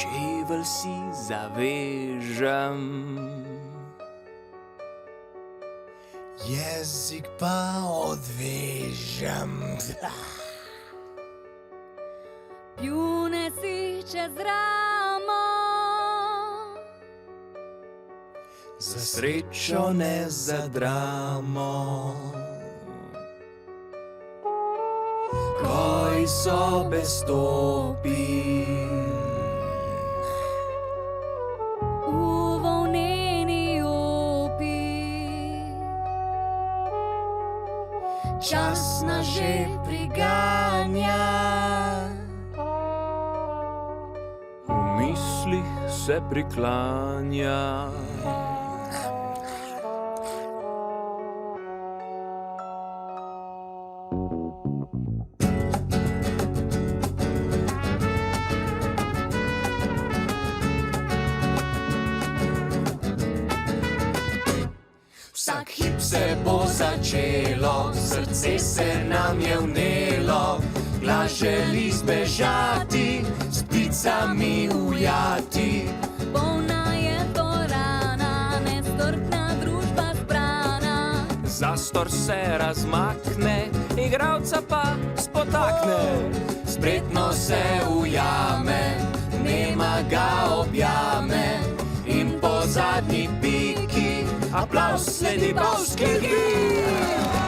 čevelj si zavežem. Jezik pa odvežem. Pljune si čez ramo, Za srečo ne za dramo. Ko iz sobe stopim, v volneni opi. čas nas že priganja. V mislih se priklanja. Vsak hip se bo začelo, srce se nam je vnelo, glas želi zbežati, s pticami ujati. Polna je dvorana, nestrpna družba zbrana. Zastor se razmakne, igralca pa spotakne. Spretno se ujame, nema ga objame, in po zadnji piki aplavz sledi pa vzkliki.